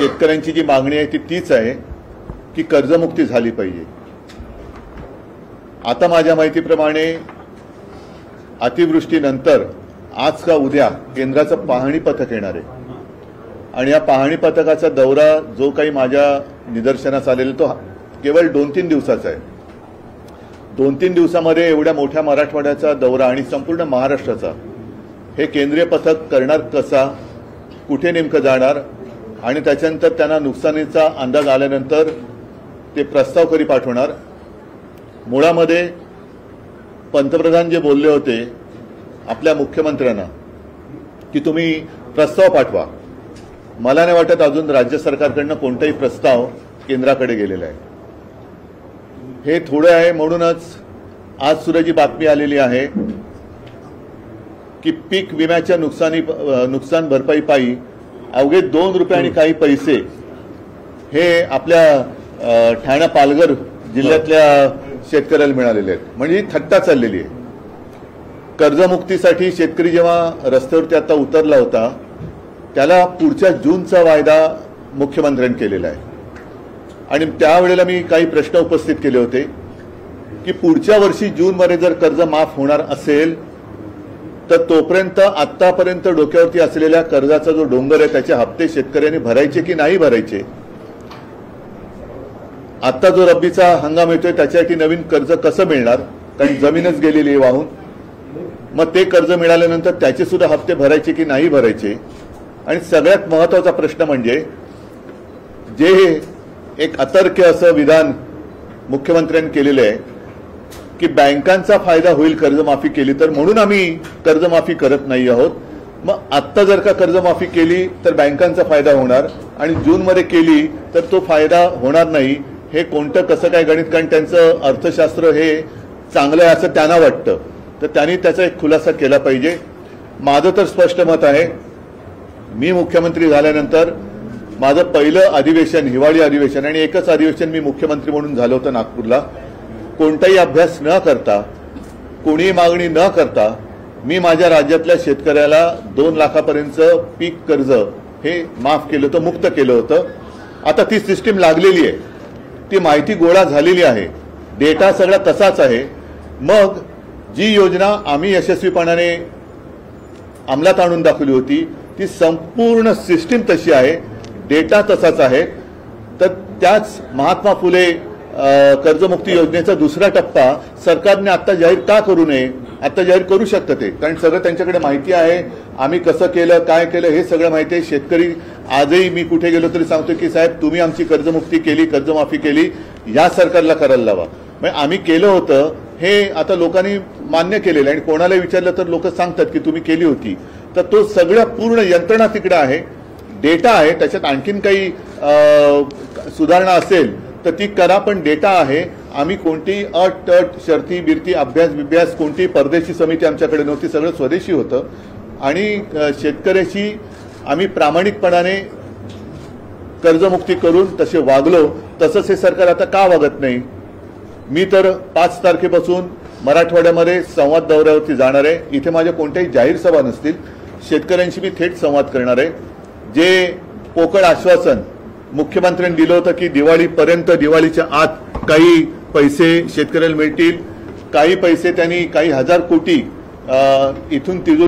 शेतकऱ्यांची जी मागणी आहे ती तीच आहे की कर्जमुक्ती झाली पाहिजे। आता माझ्या माहितीप्रमाणे अतिवृष्टीनंतर आज का उद्या केंद्राचं पाहणी पथक येणार आहे आणि या पाहणी पथकाचा दौरा जो काही माझ्या निदर्शनास आलेला तो केवळ 2-3 दिवसाचा आहे। 2-3 दिवसामध्ये एवढ्या मोठ्या मराठवाड्याचा दौरा आणि संपूर्ण महाराष्ट्राचा हे केंद्रीय पथक करणार कसा, कुठे नेमकं जाणार आणि त्याच्यानंतर त्यांना नुकसानीचा अंदाज आल्यानंतर ते प्रस्ताव कधी पाठवणार। मुळामध्ये पंतप्रधान जे बोलले होते आपल्या मुख्यमंत्र्यांना की तुम्ही प्रस्ताव पाठवा, मला नाही वाटत अजून राज्य सरकारकडनं कोणताही प्रस्ताव केंद्राकडे गेलेला आहे। हे थोडे आहे म्हणूनच आज सुद्धा जी बातमी आलेली आहे की पीक विम्याच्या नुकसान भरपाई पायी अवघे 2 रुपये आणि काही पैसे हे आपल्या ठाणे पालघर जिल्ह्यातल्या शेतकऱ्याला मिळालेले आहेत। म्हणजे ही थट्टा चाललेली आहे। कर्जमुक्तीसाठी शेतकरी जेव्हा रस्त्यावरती आता उतरला होता त्याला पुढच्या जूनचा वायदा मुख्यमंत्र्यांनी केलेला आहे आणि त्यावेळेला मी काही प्रश्न उपस्थित केले होते की पुढच्या वर्षी जूनमध्ये जर कर्ज माफ होणार असेल तर तोपर्यंत आतापर्यंत डोक्यावरती असलेल्या कर्जाचा जो डोंगर आहे त्याचे हप्ते शेतकऱ्यांनी भरायचे की नाही भरायचे। आता जो रब्बीचा हंगाम येतोय त्याच्यासाठी नवीन कर्ज कसं मिळणार, कारण जमीनच गेलेली आहे वाहून। मग ते कर्ज मिळाल्यानंतर त्याचे सुद्धा हप्ते भरायचे की नाही भरायचे। आणि सगळ्यात महत्त्वाचा प्रश्न म्हणजे जे एक अतर्क्य असं विधान मुख्यमंत्र्यांनी केलेलं आहे की बँकांचा फायदा होईल कर्जमाफी केली तर, म्हणून आम्ही कर्जमाफी करत नाही आहोत। मग आत्ता जर का कर्जमाफी केली तर बँकांचा फायदा होणार आणि जूनमध्ये केली तर तो फायदा होणार नाही। हे कोणतं कसं काय गणित, कारण त्यांचं अर्थशास्त्र हे चांगलं आहे असं त्यांना वाटतं, तर त्यांनी त्याचा एक खुलासा केला पाहिजे। माझं तर स्पष्ट मत आहे, मी मुख्यमंत्री झाल्यानंतर माझं पहिलं अधिवेशन हिवाळी अधिवेशन आणि एकच अधिवेशन मी मुख्यमंत्री म्हणून झालं होतं नागपूरला। कोणताही अभ्यास न करता, कोणीही मागणी न करता मी माझ्या राज्यातल्या शेतकऱ्याला 2 लाखापर्यंतचं पीक कर्ज हे माफ केलं होतं, मुक्त केलं होतं। आता ती सिस्टीम लागलेली आहे, ती माहिती गोळा झालेली आहे, डेटा सगळा तसाच आहे। मग जी योजना आम्ही यशस्वीपणाने अंमलात आणून दाखवली होती ती संपूर्ण सिस्टीम तशी आहे, डेटा तसाच आहे। तर त्याच महात्मा फुले कर्जमुक्ती योजनेचा दुसरा टप्पा सरकारने आता जाहीर का करू नये, आता जाहीर करू शकतं ते, कारण सगळं त्यांच्याकडे माहिती आहे। आम्ही कसं केलं, काय केलं हे सगळं माहिती आहे। शेतकरी आजही मी कुठे गेलो तरी सांगतो की साहेब तुम्ही आमची कर्जमुक्ती केली, कर्जमाफी केली, या सरकारला करायला लावा। म्हणजे आम्ही केलं होतं हे आता लोकांनी मान्य केलेलं आहे आणि कोणाला विचारलं तर लोक सांगतात की तुम्ही केली होती। तर तो सगळं पूर्ण यंत्रणा तिकडे आहे, डेटा आहे। त्याच्यात आणखीन काही सुधारणा असेल तर ती करा, पण डेटा आहे। आम्ही कोणतीही अट शर्ती बिरती अभ्यास कोणतीही परदेशी समिती आमच्याकडे नव्हती, सगळं स्वदेशी होतं आणि शेतकऱ्याची आम्ही प्रामाणिकपणाने कर्जमुक्ती करून तसे वागलो। तसंच हे सरकार आता का वागत नाही। मी तर 5 तारखेपासून मराठवाड्यामध्ये संवाद दौऱ्यावरती जाणार आहे। इथे माझ्या कोणत्याही जाहीर सभा नसतील, शेतकऱ्यांशी मी थेट संवाद करणार आहे। जे पोकळ आश्वासन मुख्यमंत्र्यांनी दिलं होतं की दिवाळीपर्यंत, दिवाळीच्या आत काही पैसे शेतकऱ्याला मिळतील, काही पैसे त्यांनी काही हजार कोटी इथून तिजोरी